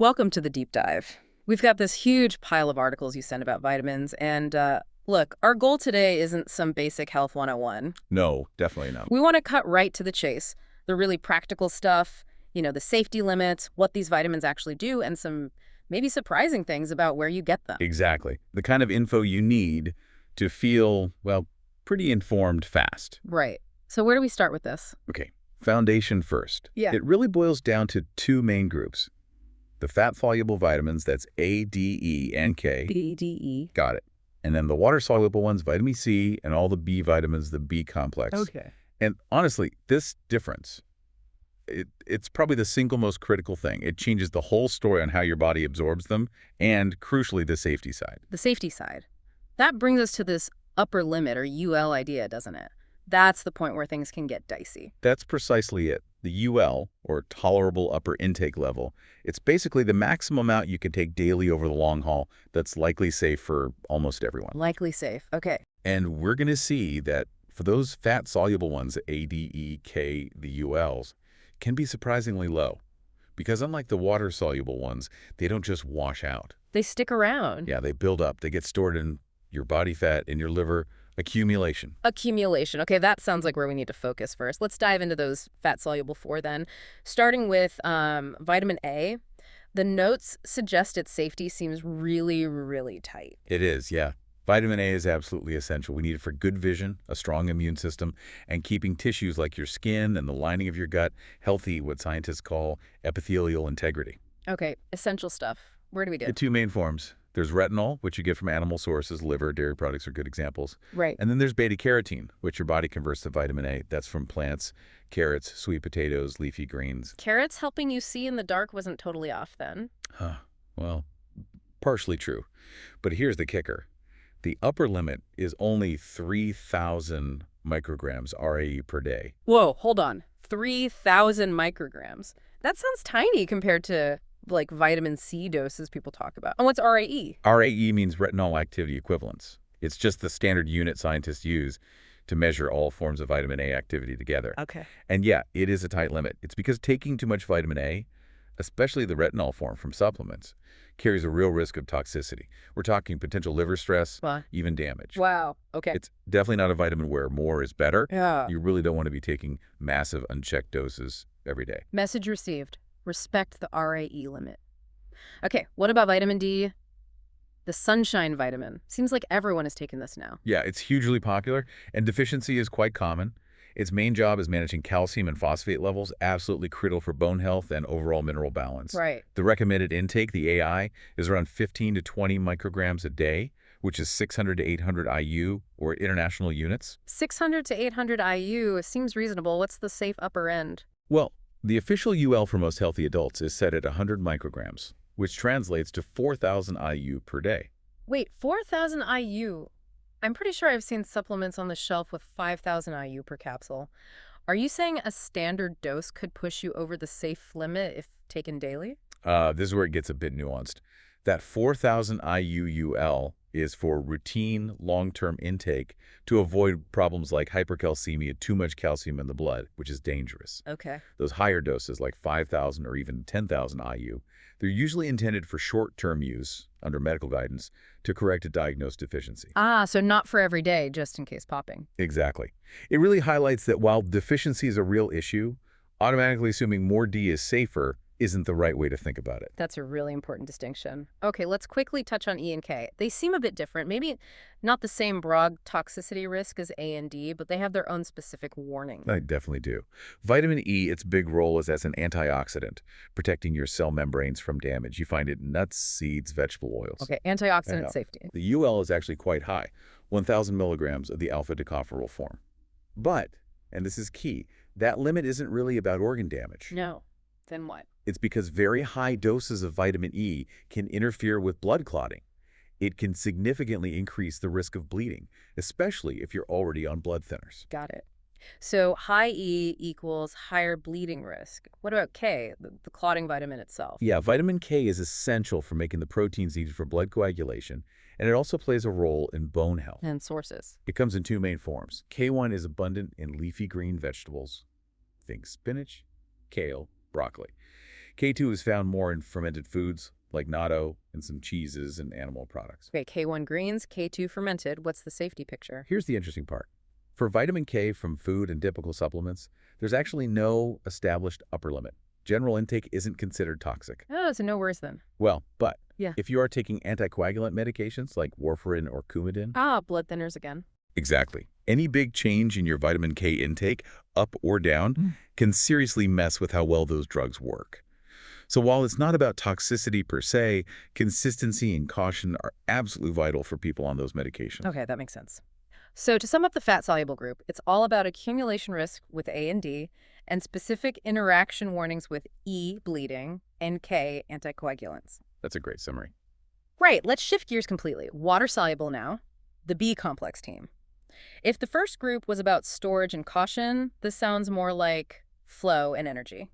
Welcome to the deep dive. We've got this huge pile of articles you sent about vitamins, and look, our goal today isn't some basic health 101. No, definitely not. We want to cut right to the chase, the really practical stuff, the safety limits, what these vitamins actually do, and some maybe surprising things about where you get them. Exactly. The kind of info you need to feel, well, pretty informed fast. Right. So where do we start with this? Okay, foundation first. Yeah. It really boils down to two main groups. The fat-soluble vitamins, that's A, D, E, and K. B, D, E. Got it. And then the water-soluble ones, vitamin C, and all the B vitamins, the B complex. Okay. And honestly, this difference, it's probably the single most critical thing. It changes the whole story on how your body absorbs them, and crucially, the safety side. The safety side. That brings us to this upper limit, or UL idea, doesn't it? That's the point where things can get dicey. That's precisely it. The UL, or tolerable upper intake level, it's basically the maximum amount you can take daily over the long haul that's likely safe for almost everyone. Likely safe. Okay. And we're going to see that for those fat-soluble ones, A, D, E, K, the ULs, can be surprisingly low. Because unlike the water-soluble ones, they don't just wash out. They stick around. Yeah, they build up. They get stored in your body fat, in your liver. Accumulation. Accumulation. Okay, that sounds like where we need to focus first. Let's dive into those fat-soluble 4 then. Starting with vitamin A, the notes suggest its safety seems really, really tight. It is, yeah. Vitamin A is absolutely essential. We need it for good vision, a strong immune system, and keeping tissues like your skin and the lining of your gut healthy, what scientists call epithelial integrity. Okay, essential stuff. Where do we do? The two main forms. There's retinol, which you get from animal sources. Liver, dairy products are good examples. Right. And then there's beta-carotene, which your body converts to vitamin A. That's from plants, carrots, sweet potatoes, leafy greens. Carrots helping you see in the dark wasn't totally off then. Well, partially true. But here's the kicker. The upper limit is only 3,000 micrograms RAE per day. Whoa, hold on. 3,000 micrograms. That sounds tiny compared to like vitamin C doses people talk about. And what's RAE? RAE means retinol activity equivalence. It's just the standard unit scientists use to measure all forms of vitamin A activity together. Okay. And yeah, it is a tight limit. It's because taking too much vitamin A, especially the retinol form from supplements, carries a real risk of toxicity. We're talking potential liver stress, even damage. Wow. Okay. It's definitely not a vitamin where more is better. Yeah. You really don't want to be taking massive unchecked doses every day. Message received. Respect the RAE limit. Okay, what about vitamin D? The sunshine vitamin. Seems like everyone is taking this now. Yeah, it's hugely popular, and deficiency is quite common. Its main job is managing calcium and phosphate levels, absolutely critical for bone health and overall mineral balance. Right. The recommended intake, the AI, is around 15 to 20 micrograms a day, which is 600 to 800 IU, or international units. 600 to 800 IU seems reasonable. What's the safe upper end? Well, the official UL for most healthy adults is set at 100 micrograms, which translates to 4,000 IU per day. Wait, 4,000 IU? I'm pretty sure I've seen supplements on the shelf with 5,000 IU per capsule. Are you saying a standard dose could push you over the safe limit if taken daily? This is where it gets a bit nuanced. That 4,000 IU UL is for routine long-term intake to avoid problems like hypercalcemia, too much calcium in the blood, which is dangerous. Okay. Those higher doses, like 5,000 or even 10,000 IU, they're usually intended for short-term use under medical guidance to correct a diagnosed deficiency. So not for every day, just in case popping. Exactly. It really highlights that while deficiency is a real issue, automatically assuming more D is safer isn't the right way to think about it. That's a really important distinction. Okay, let's quickly touch on E and K. They seem a bit different. Maybe not the same broad toxicity risk as A and D, but they have their own specific warning. I definitely do. Vitamin E, its big role is as an antioxidant, protecting your cell membranes from damage. You find it in nuts, seeds, vegetable oils. Okay, antioxidant safety. The UL is actually quite high, 1,000 milligrams of the alpha-tocopherol form. But, and this is key, that limit isn't really about organ damage. No. Then what? It's because very high doses of vitamin E can interfere with blood clotting. It can significantly increase the risk of bleeding, especially if you're already on blood thinners. Got it. So high E equals higher bleeding risk. What about K, the clotting vitamin itself? Yeah, vitamin K is essential for making the proteins needed for blood coagulation, and it also plays a role in bone health. And sources. It comes in two main forms. K1 is abundant in leafy green vegetables. Think spinach, kale, broccoli. K2 is found more in fermented foods like natto and some cheeses and animal products. Okay, K1 greens, K2 fermented. What's the safety picture? Here's the interesting part. For vitamin K from food and typical supplements, there's actually no established upper limit. General intake isn't considered toxic. Oh, so no worse then. Well, but Yeah. if you are taking anticoagulant medications like warfarin or Coumadin, Ah, blood thinners again. exactly. Any big change in your vitamin K intake, up or down, can seriously mess with how well those drugs work. So while it's not about toxicity per se, consistency and caution are absolutely vital for people on those medications. Okay, that makes sense. So to sum up the fat-soluble group, it's all about accumulation risk with A and D and specific interaction warnings with E, bleeding, and K, anticoagulants. That's a great summary. Right, let's shift gears completely. Water-soluble now, the B complex team. If the first group was about storage and caution, this sounds more like flow and energy.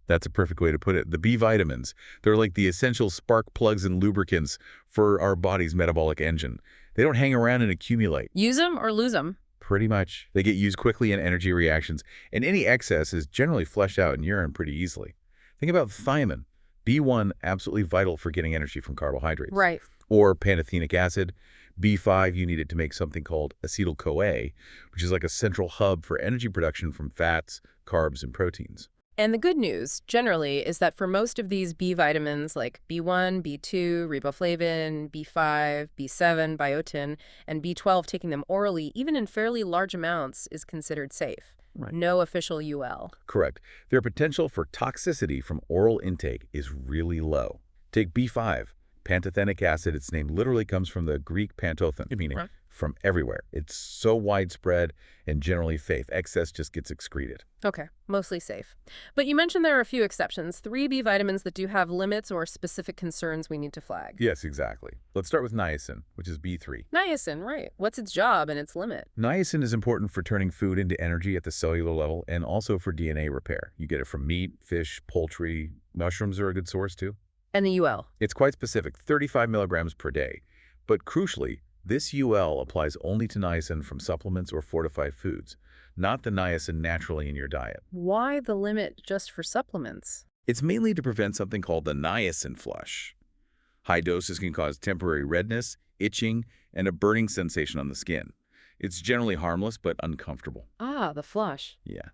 That's a perfect way to put it. The B vitamins, they're like the essential spark plugs and lubricants for our body's metabolic engine. They don't hang around and accumulate. Use them or lose them. Pretty much. They get used quickly in energy reactions, and any excess is generally flushed out in urine pretty easily. Think about thiamine. B1, absolutely vital for getting energy from carbohydrates. Right. Or pantothenic acid. B5, you need it to make something called acetyl-CoA, which is like a central hub for energy production from fats, carbs, and proteins. And the good news, generally, is that for most of these B vitamins like B1, B2, riboflavin, B5, B7, biotin, and B12, taking them orally, even in fairly large amounts, is considered safe. Right. No official UL. Correct. Their potential for toxicity from oral intake is really low. Take B5, pantothenic acid. Its name literally comes from the Greek pantothen, meaning from everywhere. It's so widespread and generally safe. Excess just gets excreted. Okay, mostly safe. But you mentioned there are a few exceptions, 3 B vitamins that do have limits or specific concerns we need to flag. Yes, exactly. Let's start with niacin, which is B3. Niacin, right. What's its job and its limit? Niacin is important for turning food into energy at the cellular level and also for DNA repair. You get it from meat, fish, poultry. Mushrooms are a good source too. And the UL? It's quite specific, 35 milligrams per day. But crucially, this UL applies only to niacin from supplements or fortified foods, not the niacin naturally in your diet. Why the limit just for supplements? It's mainly to prevent something called the niacin flush. High doses can cause temporary redness, itching, and a burning sensation on the skin. It's generally harmless but uncomfortable. Ah, the flush. Yeah.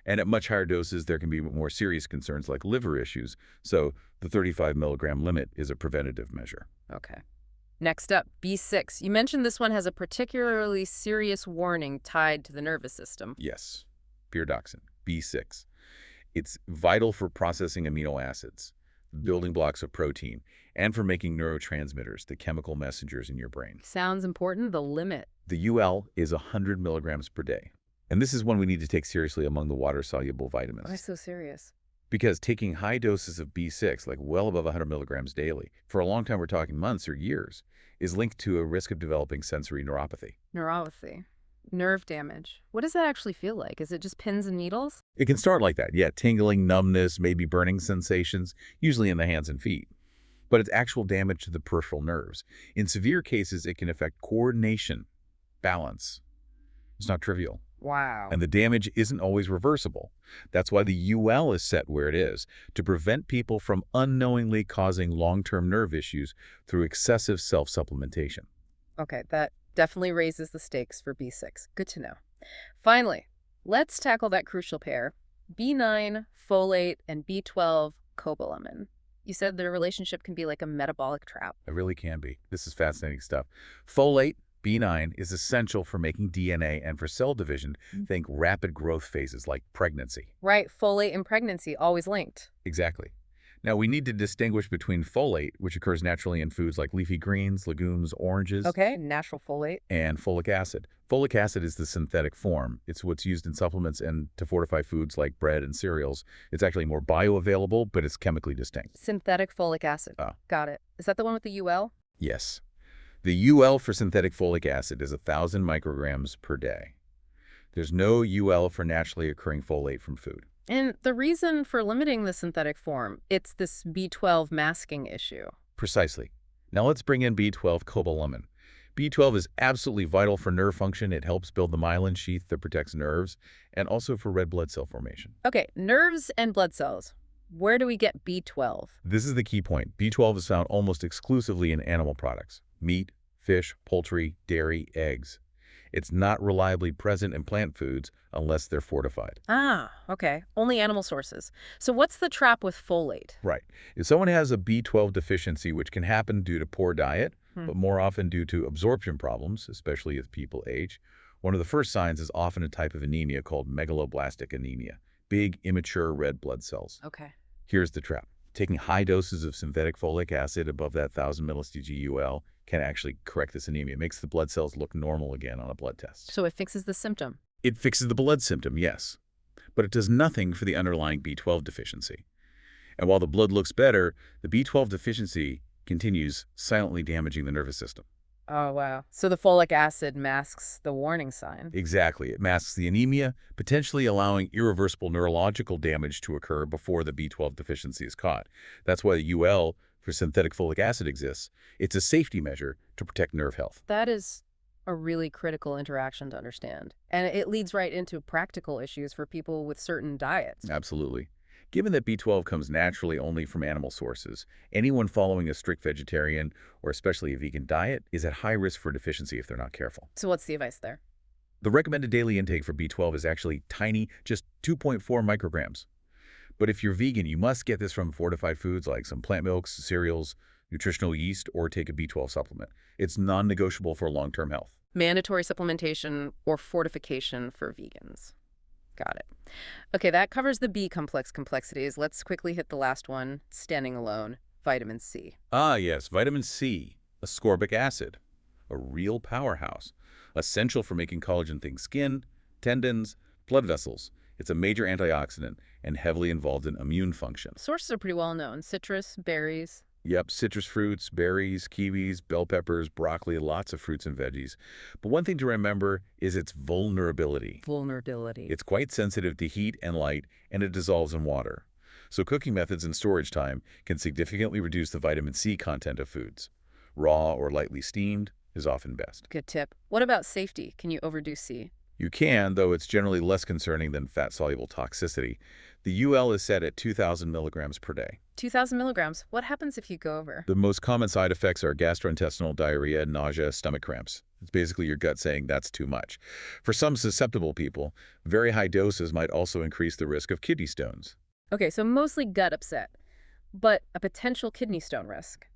And at much higher doses, there can be more serious concerns like liver issues, so the 35 milligram limit is a preventative measure. Okay. Next up, B6. You mentioned this one has a particularly serious warning tied to the nervous system. Yes, pyridoxine, B6. It's vital for processing amino acids, building blocks of protein, and for making neurotransmitters, the chemical messengers in your brain. Sounds important, the limit. The UL is 100 milligrams per day. And this is one we need to take seriously among the water-soluble vitamins. Why so serious? Because taking high doses of B6, like well above 100 milligrams daily, for a long time, we're talking months or years, is linked to a risk of developing sensory neuropathy. Neuropathy. Nerve damage. What does that actually feel like? Is it just pins and needles? It can start like that. Yeah, tingling, numbness, maybe burning sensations, usually in the hands and feet. But it's actual damage to the peripheral nerves. In severe cases, it can affect coordination, balance. It's not trivial. Wow. And the damage isn't always reversible. That's why the UL is set where it is, to prevent people from unknowingly causing long-term nerve issues through excessive self-supplementation. Okay, that definitely raises the stakes for B6. Good to know. Finally, let's tackle that crucial pair, B9, folate, and B12, cobalamin. You said their relationship can be like a metabolic trap. It really can be. This is fascinating stuff. Folate, B9, is essential for making DNA and for cell division. Think rapid growth phases like pregnancy. Right, folate and pregnancy, always linked. Exactly. Now, we need to distinguish between folate, which occurs naturally in foods like leafy greens, legumes, oranges. Okay, natural folate. And folic acid. Folic acid is the synthetic form. It's what's used in supplements and to fortify foods like bread and cereals. It's actually more bioavailable, but it's chemically distinct. Synthetic folic acid. Oh. Got it. Is that the one with the UL? Yes. The UL for synthetic folic acid is 1,000 micrograms per day. There's no UL for naturally occurring folate from food. And the reason for limiting the synthetic form, it's this B12 masking issue. Precisely. Now let's bring in B12 cobalamin. B12 is absolutely vital for nerve function. It helps build the myelin sheath that protects nerves and also for red blood cell formation. Okay, nerves and blood cells. Where do we get B12? This is the key point. B12 is found almost exclusively in animal products: meat, fish, poultry, dairy, eggs. It's not reliably present in plant foods unless they're fortified. Ah, okay. Only animal sources. So what's the trap with folate? Right. If someone has a B12 deficiency, which can happen due to poor diet, Hmm. but more often due to absorption problems, especially as people age, one of the first signs is often a type of anemia called megaloblastic anemia, big, immature red blood cells. Okay. Here's the trap. Taking high doses of synthetic folic acid above that 1,000 millisTGUL can actually correct this anemia. It makes the blood cells look normal again on a blood test. So it fixes the symptom. It fixes the blood symptom, yes, but it does nothing for the underlying B12 deficiency. And while the blood looks better, the B12 deficiency continues silently damaging the nervous system. Oh, wow. So the folic acid masks the warning sign. Exactly. It masks the anemia, potentially allowing irreversible neurological damage to occur before the B12 deficiency is caught. That's why the UL for synthetic folic acid exists. It's a safety measure to protect nerve health. That is a really critical interaction to understand. And it leads right into practical issues for people with certain diets. Absolutely. Given that B12 comes naturally only from animal sources, anyone following a strict vegetarian or especially a vegan diet is at high risk for deficiency if they're not careful. So what's the advice there? The recommended daily intake for B12 is actually tiny, just 2.4 micrograms. But if you're vegan, you must get this from fortified foods like some plant milks, cereals, nutritional yeast, or take a B12 supplement. It's non-negotiable for long-term health. Mandatory supplementation or fortification for vegans. Got it. Okay, that covers the B complex complexities. Let's quickly hit the last one, standing alone, vitamin C. Ah, yes, vitamin C, ascorbic acid, a real powerhouse, essential for making collagen-thin skin, tendons, blood vessels. It's a major antioxidant and heavily involved in immune function. Sources are pretty well known. Citrus, berries. Yep, citrus fruits, berries, kiwis, bell peppers, broccoli, lots of fruits and veggies. But one thing to remember is its vulnerability. Vulnerability. It's quite sensitive to heat and light, and it dissolves in water. So cooking methods and storage time can significantly reduce the vitamin C content of foods. Raw or lightly steamed is often best. Good tip. What about safety? Can you overdo C? You can, though it's generally less concerning than fat-soluble toxicity. The UL is set at 2,000 milligrams per day. 2,000 milligrams. What happens if you go over? The most common side effects are gastrointestinal diarrhea, nausea, stomach cramps. It's basically your gut saying that's too much. For some susceptible people, very high doses might also increase the risk of kidney stones. Okay, so mostly gut upset, but a potential kidney stone risk.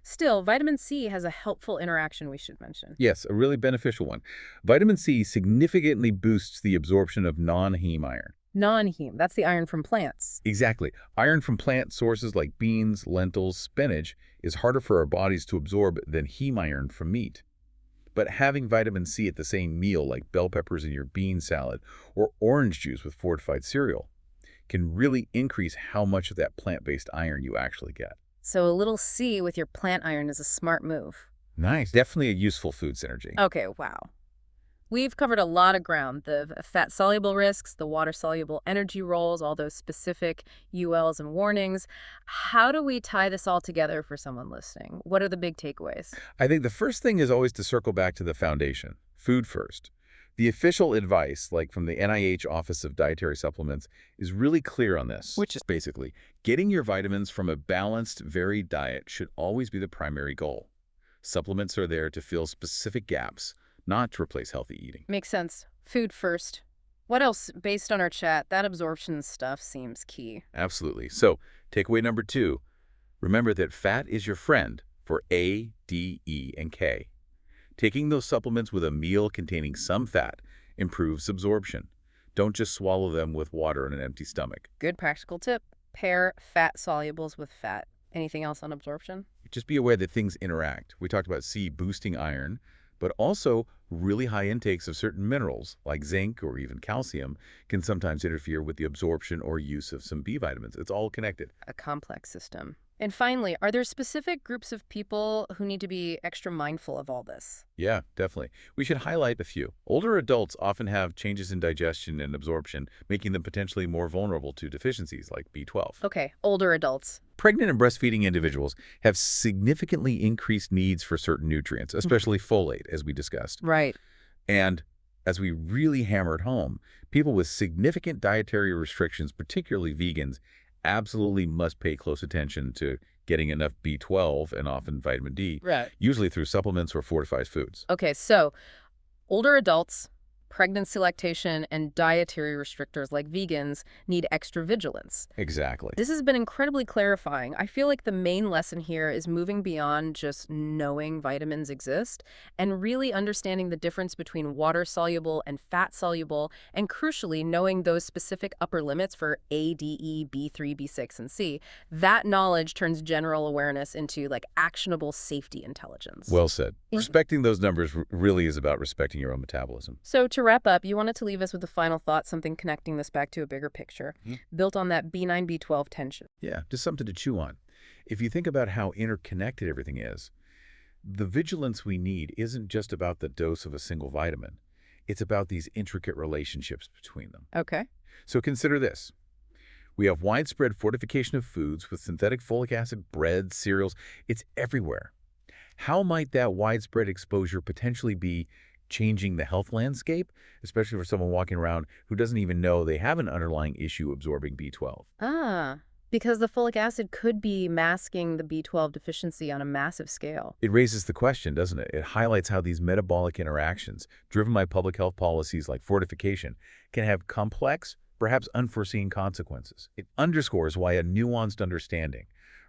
Still, vitamin C has a helpful interaction we should mention. Yes, a really beneficial one. Vitamin C significantly boosts the absorption of non-heme iron. Non-heme, that's the iron from plants. Exactly. Iron from plant sources like beans, lentils, spinach is harder for our bodies to absorb than heme iron from meat. But having vitamin C at the same meal, like bell peppers in your bean salad or orange juice with fortified cereal, can really increase how much of that plant-based iron you actually get. So a little C with your plant iron is a smart move. Nice. Definitely a useful food synergy. Okay, wow. We've covered a lot of ground, the fat-soluble risks, the water-soluble energy roles, all those specific ULs and warnings. How do we tie this all together for someone listening? What are the big takeaways? I think the first thing is always to circle back to the foundation, food first. The official advice, like from the NIH Office of Dietary Supplements, is really clear on this. Which is basically, getting your vitamins from a balanced, varied diet should always be the primary goal. Supplements are there to fill specific gaps, not to replace healthy eating. Makes sense. Food first. What else? Based on our chat, that absorption stuff seems key. Absolutely. So, takeaway number 2, remember that fat is your friend for A, D, E, and K. Taking those supplements with a meal containing some fat improves absorption. Don't just swallow them with water on an empty stomach. Good practical tip. Pair fat solubles with fat. Anything else on absorption? Just be aware that things interact. We talked about C boosting iron, but also really high intakes of certain minerals like zinc or even calcium can sometimes interfere with the absorption or use of some B vitamins. It's all connected. A complex system. And finally, are there specific groups of people who need to be extra mindful of all this? Yeah, definitely. We should highlight a few. Older adults often have changes in digestion and absorption, making them potentially more vulnerable to deficiencies like B12. Okay, older adults. Pregnant and breastfeeding individuals have significantly increased needs for certain nutrients, especially folate, as we discussed. Right. And as we really hammered home, people with significant dietary restrictions, particularly vegans, absolutely must pay close attention to getting enough B12 and often vitamin D, Right. usually through supplements or fortified foods. Okay, so older adults, pregnancy lactation, and dietary restrictors like vegans need extra vigilance. Exactly. This has been incredibly clarifying. I feel like the main lesson here is moving beyond just knowing vitamins exist and really understanding the difference between water-soluble and fat-soluble, and crucially, knowing those specific upper limits for A, D, E, B3, B6, and C. That knowledge turns general awareness into like actionable safety intelligence. Well said. Mhm. Respecting those numbers really is about respecting your own metabolism. So to wrap up, you wanted to leave us with a final thought, something connecting this back to a bigger picture, built on that B9, B12 tension. Yeah, just something to chew on. If you think about how interconnected everything is, the vigilance we need isn't just about the dose of a single vitamin. It's about these intricate relationships between them. Okay. So consider this. We have widespread fortification of foods with synthetic folic acid, breads, cereals. It's everywhere. How might that widespread exposure potentially be changing the health landscape, especially for someone walking around who doesn't even know they have an underlying issue absorbing B12? Because the folic acid could be masking the B12 deficiency on a massive scale. It raises the question, doesn't it? It highlights how these metabolic interactions, driven by public health policies like fortification, can have complex, perhaps unforeseen consequences. It underscores why a nuanced understanding,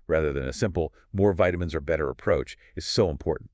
rather than a simple more vitamins are better approach, is so important.